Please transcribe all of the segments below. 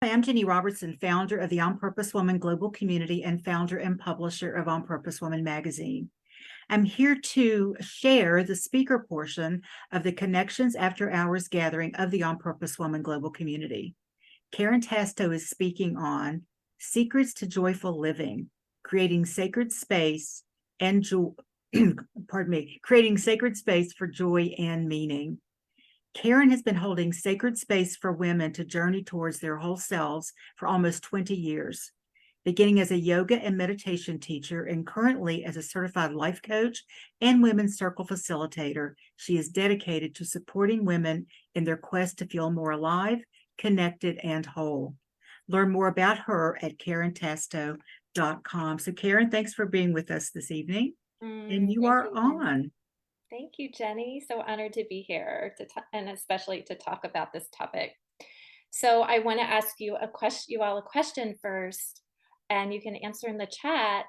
Hi, I'm Jenny Robertson, founder of the On Purpose Woman Global Community and founder and publisher of On Purpose Woman magazine. I'm here to share the speaker portion of the Connections After Hours gathering of the On Purpose Woman Global Community. Karen Tasto is speaking on Secrets to Joyful Living, creating sacred space and joy, creating sacred space for joy and meaning. Karen has been holding sacred space for women to journey towards their whole selves for almost 20 years, beginning as a yoga and meditation teacher and currently as a certified life coach and women's circle facilitator. She is dedicated to supporting women in their quest to feel more alive, connected, and whole. Learn more about her at karentasto.com. So Karen, thanks for being with us this evening. And you Thank are you, Jenny. on. Thank you, Jenny. So honored to be here and especially to talk about this topic. So I want to ask you all a question first, and you can answer in the chat.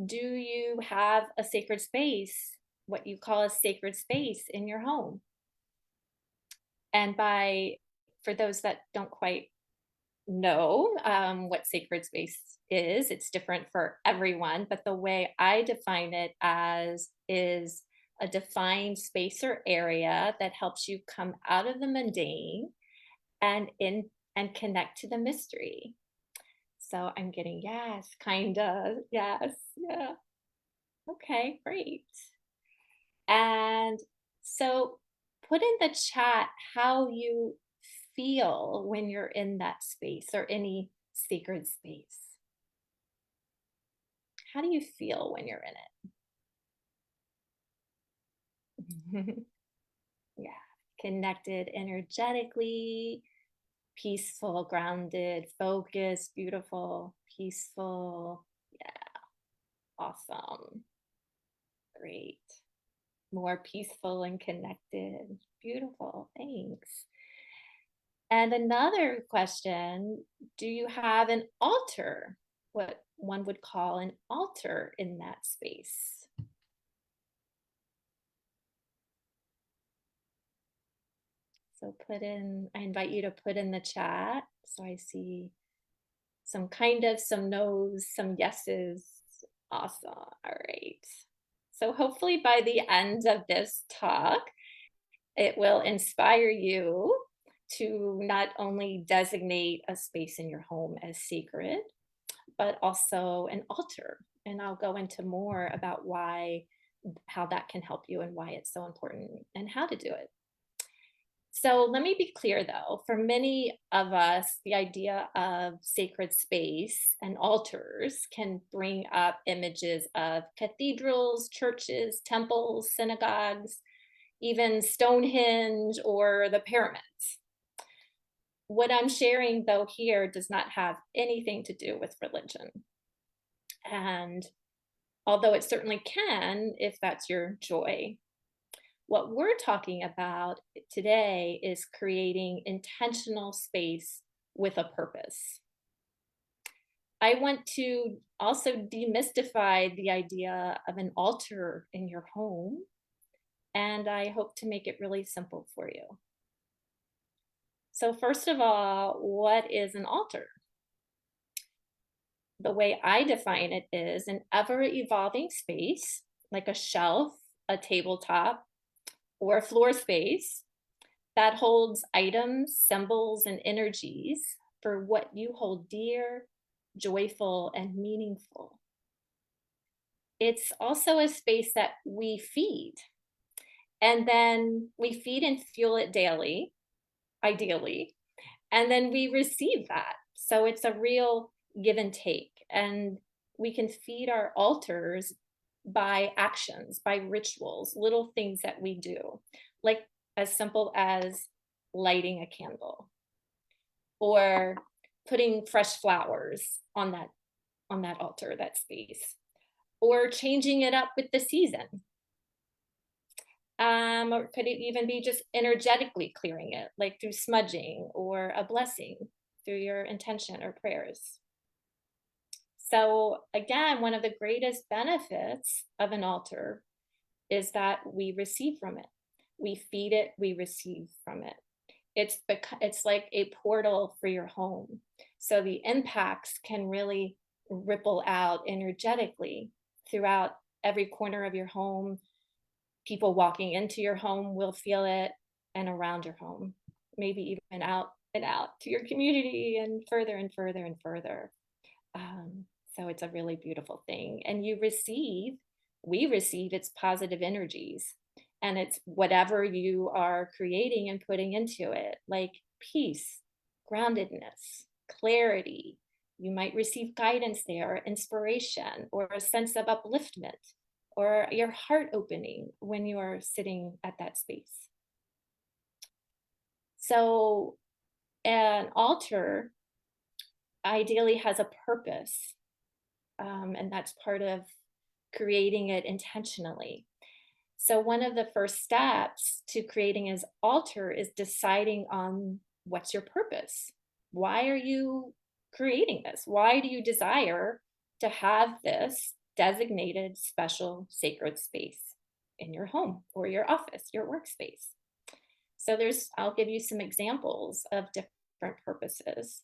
Do you have a sacred space, what you call a sacred space in your home? And for those that don't quite know what sacred space is, it's different for everyone, but the way I define it as is a defined space or area that helps you come out of the mundane and connect to the mystery. So I'm getting yes, kind of, yes, yeah. Okay, great. And so put in the chat how you feel when you're in that space or any sacred space. How do you feel when you're in it? Yeah, connected energetically, peaceful, grounded, focused, beautiful, peaceful. Yeah, awesome. Great. More peaceful and connected. Beautiful. Thanks. And another question, do you have an altar? What one would call an altar in that space? So I invite you to put in the chat. So I see some kind of, some no's, some yeses. Awesome. All right. So hopefully by the end of this talk, it will inspire you to not only designate a space in your home as sacred, but also an altar. And I'll go into more about how that can help you and why it's so important and how to do it. So let me be clear though, for many of us, the idea of sacred space and altars can bring up images of cathedrals, churches, temples, synagogues, even Stonehenge or the pyramids. What I'm sharing though here does not have anything to do with religion. And although it certainly can, if that's your joy, what we're talking about today is creating intentional space with a purpose. I want to also demystify the idea of an altar in your home, and I hope to make it really simple for you. So, first of all, what is an altar? The way I define it is an ever evolving space, like a shelf, a tabletop, or a floor space that holds items, symbols, and energies for what you hold dear, joyful, and meaningful. It's also a space that we feed, and then we feed and fuel it daily, ideally, and then we receive that. So it's a real give and take. And we can feed our altars by actions, by rituals, little things that we do, like as simple as lighting a candle or putting fresh flowers on that altar, that space, or changing it up with the season. Or could it even be just energetically clearing it, like through smudging or a blessing through your intention or prayers? So, again, one of the greatest benefits of an altar is that we receive from it. We feed it, we receive from it. it's like a portal for your home. So the impacts can really ripple out energetically throughout every corner of your home. People walking into your home will feel it, and around your home, maybe even out and out to your community and further and further and further. Um, so it's a really beautiful thing. And we receive its positive energies. And it's whatever you are creating and putting into it, like peace, groundedness, clarity. You might receive guidance there, inspiration, or a sense of upliftment, or your heart opening when you are sitting at that space. So, an altar ideally has a purpose, and that's part of creating it intentionally. So, one of the first steps to creating his altar is deciding on what's your purpose. Why are you creating this? Why do you desire to have this designated special sacred space in your home or your office, your workspace? So, I'll give you some examples of different purposes.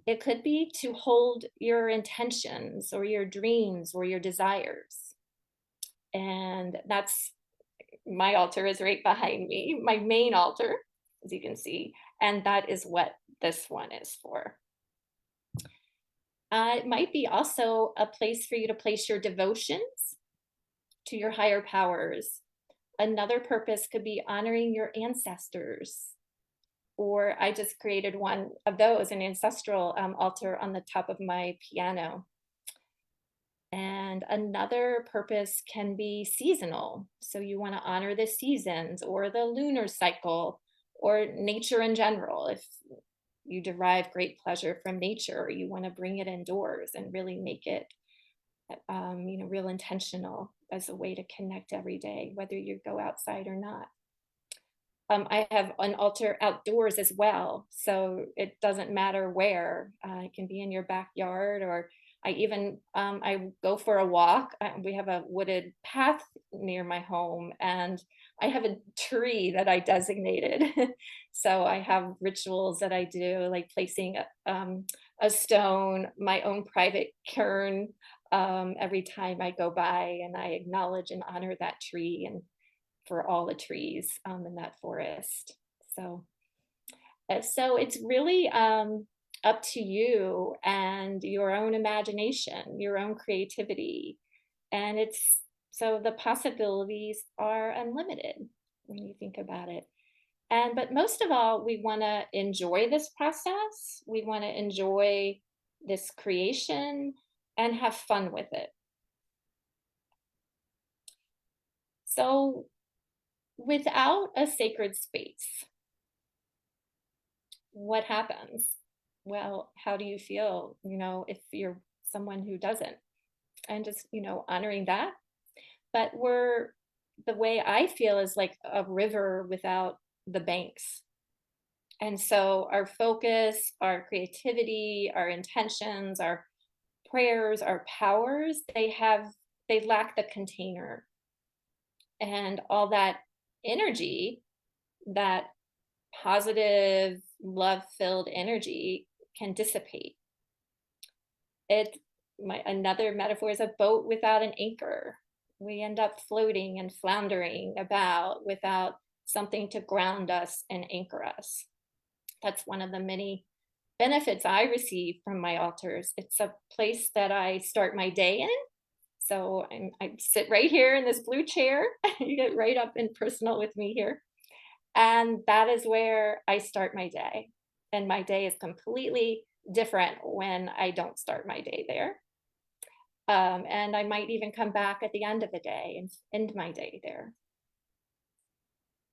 It could be to hold your intentions or your dreams or your desires. And that's my altar is right behind me, my main altar, as you can see. And that is what this one is for. It might be also a place for you to place your devotions to your higher powers. Another purpose could be honoring your ancestors. Or I just created one of those, an ancestral altar on the top of my piano. And another purpose can be seasonal. So you want to honor the seasons or the lunar cycle or nature in general. If you derive great pleasure from nature, you want to bring it indoors and really make it, real intentional as a way to connect every day, whether you go outside or not. I have an altar outdoors as well, so it doesn't matter where. It can be in your backyard, or I go for a walk. We have a wooded path near my home, and I have a tree that I designated. So I have rituals that I do, like placing a stone, my own private cairn, every time I go by, and I acknowledge and honor that tree and for all the trees in that forest. So it's really up to you and your own imagination, your own creativity. And the possibilities are unlimited when you think about it. But most of all, we want to enjoy this process. We want to enjoy this creation and have fun with it. So without a sacred space, what happens? Well, how do you feel, if you're someone who doesn't? And just, honoring that. But the way I feel is like a river without the banks. And so our focus, our creativity, our intentions, our prayers, our powers, they lack the container. And all that energy, that positive, love-filled energy can dissipate. Another metaphor is a boat without an anchor. We end up floating and floundering about without something to ground us and anchor us. That's one of the many benefits I receive from my altars. It's a place that I start my day in. So I sit right here in this blue chair. You get right up and personal with me here. And that is where I start my day. And my day is completely different when I don't start my day there. And I might even come back at the end of the day and end my day there.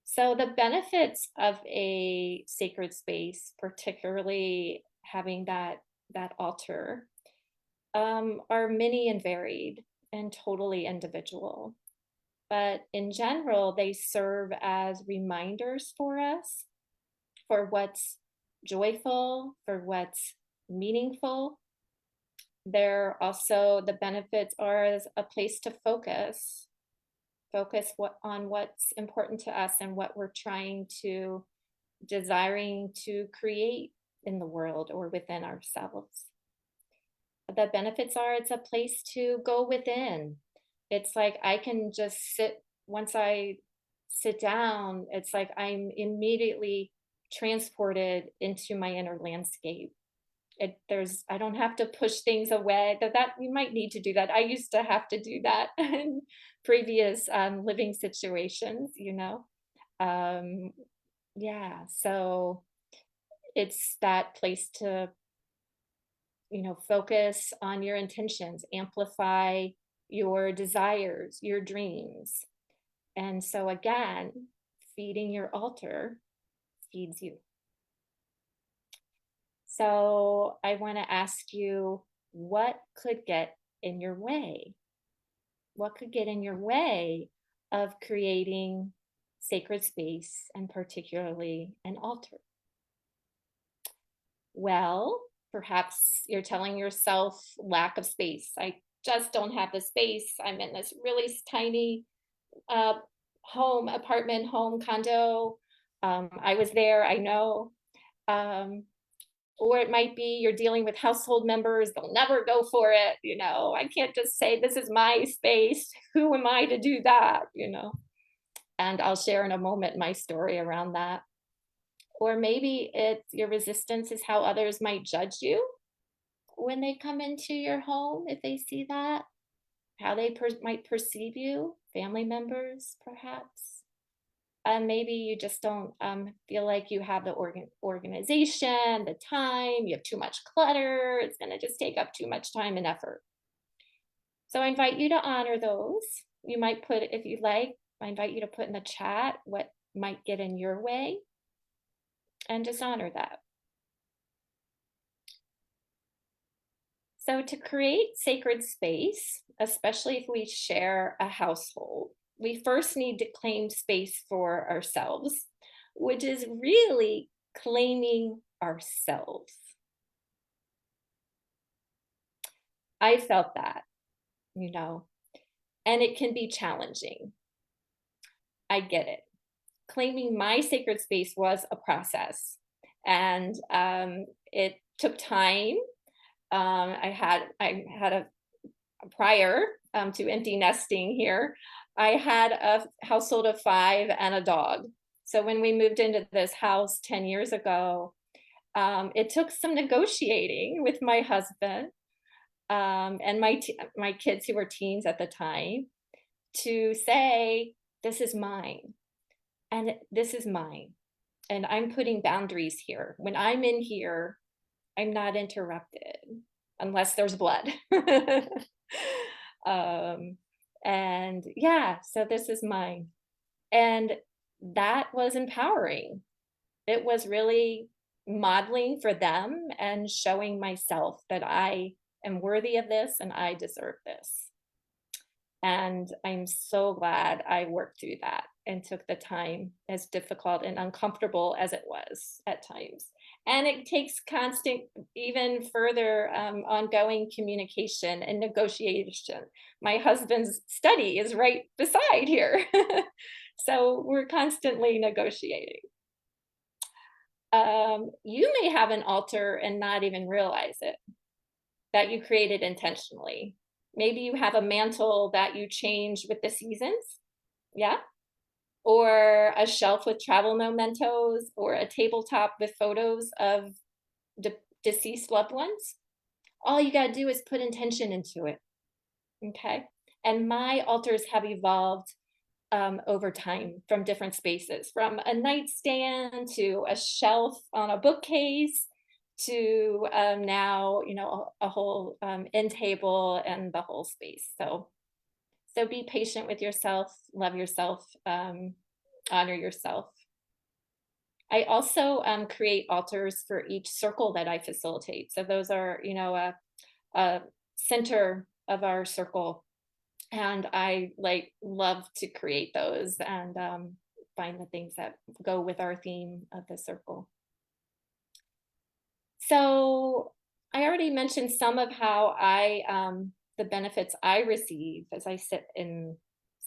So the benefits of a sacred space, particularly having that altar, are many and varied and totally individual. But in general, they serve as reminders for us for what's joyful, for what's meaningful. The benefits are as a place to focus on what's important to us and what we're trying to desiring to create in the world or within ourselves. The benefits are it's a place to go within. It's like I can just sit, once I sit down, it's like I'm immediately transported into my inner landscape. I don't have to push things away. That you might need to do that. I used to have to do that in previous living situations, you know. Um, yeah, so it's that place to, focus on your intentions, amplify your desires, your dreams. And so again, feeding your altar feeds you. So I want to ask you, what could get in your way? What could get in your way of creating sacred space and particularly an altar? Well, perhaps you're telling yourself lack of space. I just don't have the space. I'm in this really tiny uh, apartment, home, condo. I was there, I know. Um, or it might be you're dealing with household members, they'll never go for it. I can't just say, this is my space. Who am I to do that? And I'll share in a moment my story around that. Or maybe it's your resistance is how others might judge you when they come into your home, if they see that, how they might perceive you, family members, perhaps. And maybe you just don't feel like you have the organization, the time, you have too much clutter, it's going to just take up too much time and effort. So I invite you to honor those. You might put, if you like, I invite you to put in the chat what might get in your way and just honor that. So to create sacred space, especially if we share a household, we first need to claim space for ourselves, which is really claiming ourselves. I felt that, and it can be challenging. I get it. Claiming my sacred space was a process, and it took time. I had a prior to empty nesting here. I had a household of 5 and a dog. So when we moved into this house 10 years ago, it took some negotiating with my husband and my kids who were teens at the time to say, this is mine and this is mine. And I'm putting boundaries here. When I'm in here, I'm not interrupted unless there's blood. um, and yeah, so this is mine. And that was empowering. It was really modeling for them and showing myself that I am worthy of this and I deserve this. And I'm so glad I worked through that and took the time, as difficult and uncomfortable as it was at times. And it takes constant, even further ongoing communication and negotiation. My husband's study is right beside here. So we're constantly negotiating. You may have an altar and not even realize it, that you created intentionally. Maybe you have a mantle that you change with the seasons. Yeah. Or a shelf with travel mementos, or a tabletop with photos of deceased loved ones. All you got to do is put intention into it. Okay. And my altars have evolved over time from different spaces, from a nightstand to a shelf on a bookcase to now, a whole end table and the whole space. So be patient with yourself, love yourself, honor yourself. I also create altars for each circle that I facilitate. So those are, a center of our circle. And I love to create those and find the things that go with our theme of the circle. So I already mentioned some of how the benefits I receive as I sit in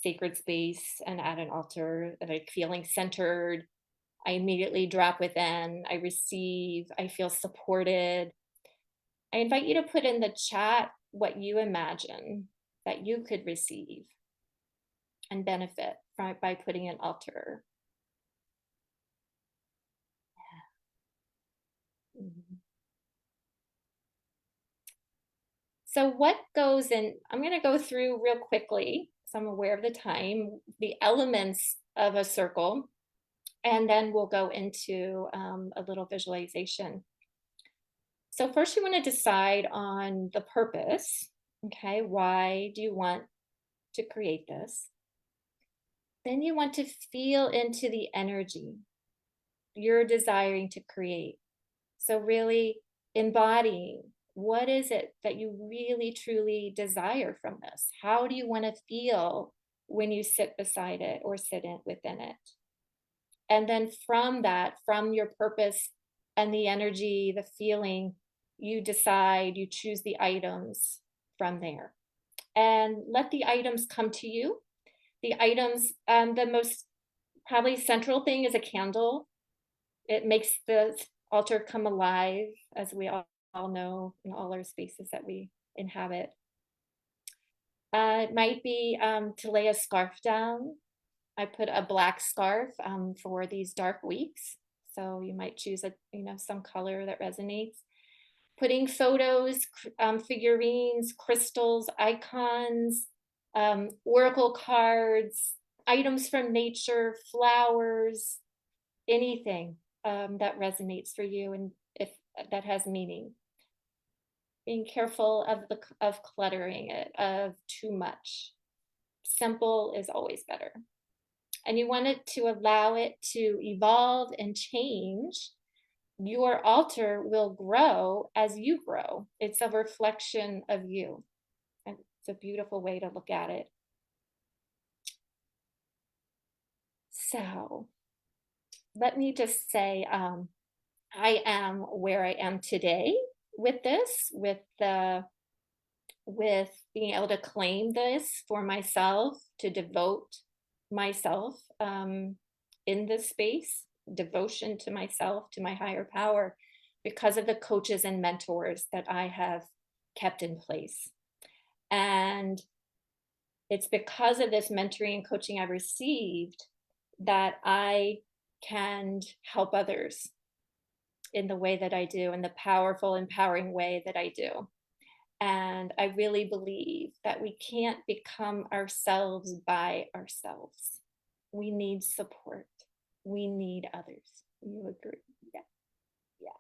sacred space and at an altar, like feeling centered, I immediately drop within, I receive, I feel supported. I invite you to put in the chat what you imagine that you could receive and benefit from by putting an altar. Mhm. So what goes in, I'm going to go through real quickly, so I'm aware of the time, the elements of a circle, and then we'll go into a little visualization. So first you want to decide on the purpose. Okay, why do you want to create this? Then you want to feel into the energy you're desiring to create. So really embodying, what is it that you really truly desire from this? How do you want to feel when you sit beside it or sit in within it? And then from that, from your purpose and the energy, the feeling, you decide, you choose the items from there. And let the items come to you. The items, the most probably central thing is a candle. It makes the altar come alive, as we all know in all our spaces that we inhabit. It might be to lay a scarf down. I put a black scarf for these dark weeks. So you might choose some color that resonates. Putting photos, figurines, crystals, icons, oracle cards, items from nature, flowers, anything that resonates for you and if that has meaning. Being careful of cluttering it, of too much. Simple is always better. And you want it to allow it to evolve and change. Your altar will grow as you grow. It's a reflection of you. And it's a beautiful way to look at it. So let me just say, I am where I am today with this, with being able to claim this for myself, to devote myself in this space, devotion to myself, to my higher power, because of the coaches and mentors that I have kept in place. And it's because of this mentoring and coaching I've received that I can help others in the way that I do, in the powerful, empowering way that I do. And I really believe that we can't become ourselves by ourselves. We need support. We need others. You agree? Yeah. Yeah.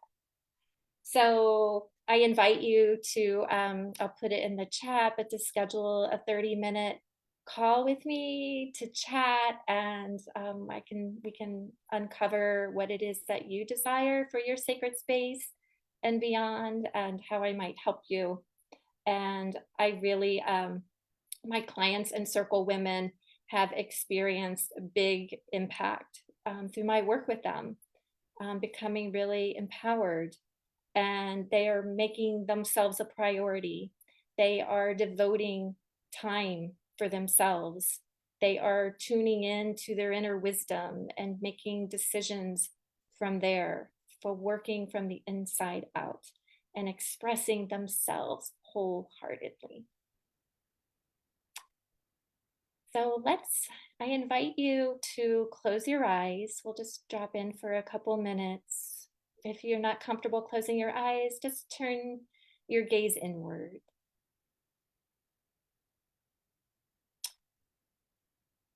So I invite you to, I'll put it in the chat, but to schedule a 30-minute call with me to chat, and we can uncover what it is that you desire for your sacred space and beyond, and how I might help you. And I really, my clients and circle women have experienced a big impact through my work with them, becoming really empowered, and they are making themselves a priority. They are devoting time for themselves. They are tuning in to their inner wisdom and making decisions from there, for working from the inside out and expressing themselves wholeheartedly. So I invite you to close your eyes. We'll just drop in for a couple minutes. If you're not comfortable closing your eyes, just turn your gaze inward.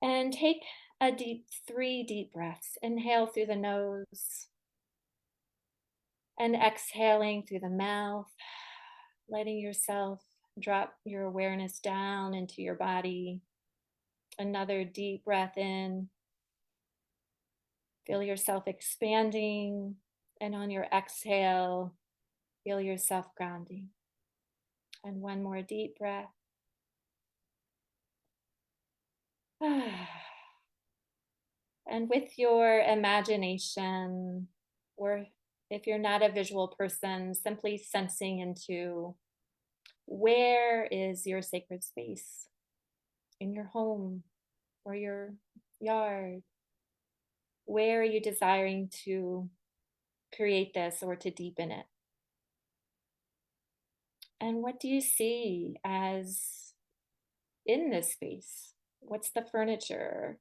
And take three deep breaths. Inhale through the nose and exhaling through the mouth, letting yourself drop your awareness down into your body. Another deep breath in. Feel yourself expanding, and on your exhale, feel yourself grounding. And one more deep breath. And with your imagination, or if you're not a visual person, simply sensing into where is your sacred space in your home or your yard. Where are you desiring to create this or to deepen it? And what do you see as in this space? What's the furniture?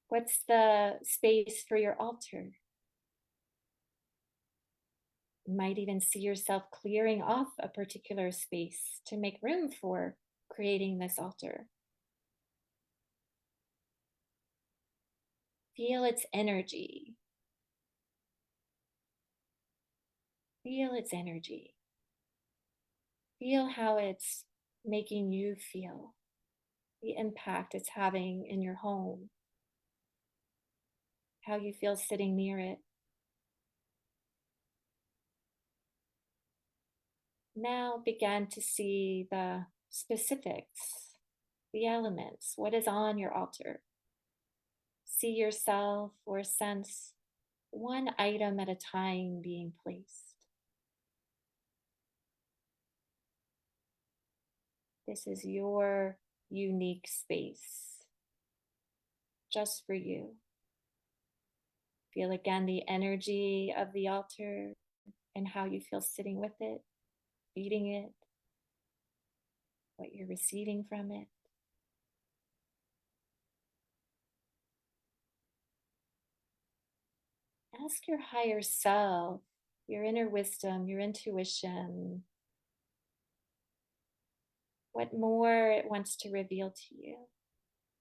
What's the space for your altar? You might even see yourself clearing off a particular space to make room for creating this altar. Feel its energy. Feel its energy. Feel how it's making you feel, the impact it's having in your home, how you feel sitting near it. Now begin to see the specifics, the elements, what is on your altar. See yourself or sense one item at a time being placed. This is your unique space, just for you. Feel again the energy of the altar and how you feel sitting with it, feeding it, what you're receiving from it. Ask your higher self, your inner wisdom, your intuition, what more it wants to reveal to you,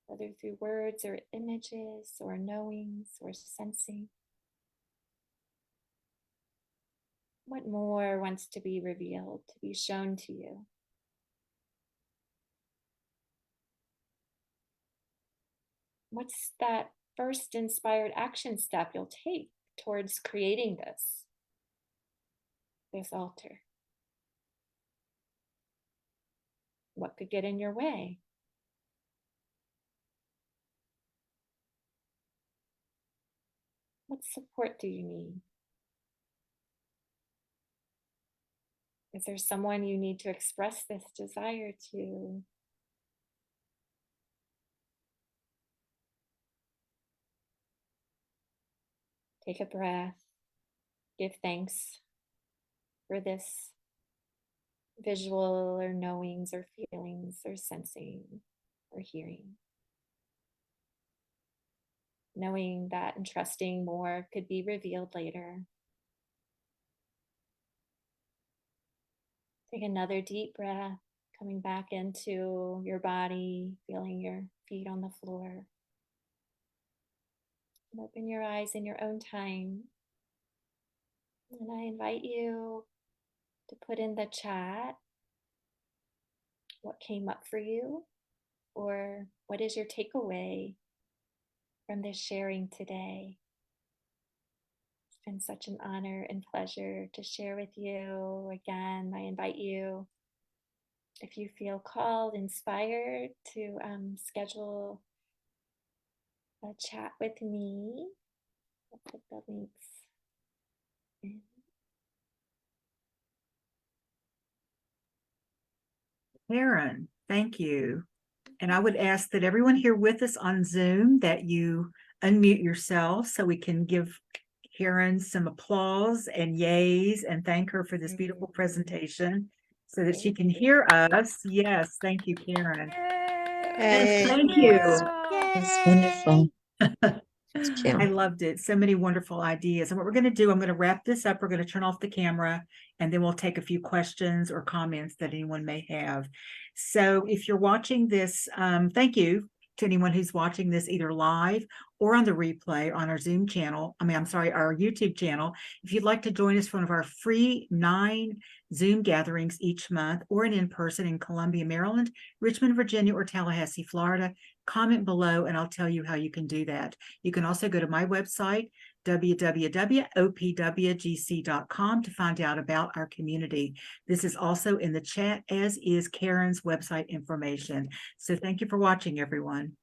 whether through words or images or knowings or sensing. What more wants to be revealed, to be shown to you? What's that first inspired action step you'll take towards creating this altar? What could get in your way? What support do you need? Is there someone you need to express this desire to? Take a breath. Give thanks for this visual or knowings or feelings or sensing or hearing. Knowing that and trusting more could be revealed later. Take another deep breath, coming back into your body, feeling your feet on the floor. And open your eyes in your own time. And I invite you to put in the chat what came up for you, or what is your takeaway from this sharing today. It's been such an honor and pleasure to share with you. Again, I invite you, if you feel called, inspired, to schedule a chat with me. I'll put the links in. Karen, thank you. And I would ask that everyone here with us on Zoom that you unmute yourself so we can give Karen some applause and yays and thank her for this beautiful presentation so that she can hear us. Yes, thank you, Karen. Yes, thank you. It's wonderful. Thank you. I loved it. So many wonderful ideas. And what we're going to do, I'm going to wrap this up. We're going to turn off the camera and then we'll take a few questions or comments that anyone may have. So if you're watching this, thank you to anyone who's watching this either live or on the replay on our Zoom channel. Our YouTube channel. If you'd like to join us for one of our free 9 Zoom gatherings each month or an in-person in Columbia, Maryland, Richmond, Virginia, or Tallahassee, Florida, comment below and I'll tell you how you can do that. You can also go to my website, www.opwgc.com, to find out about our community. This is also in the chat, as is Karen's website information. So thank you for watching, everyone.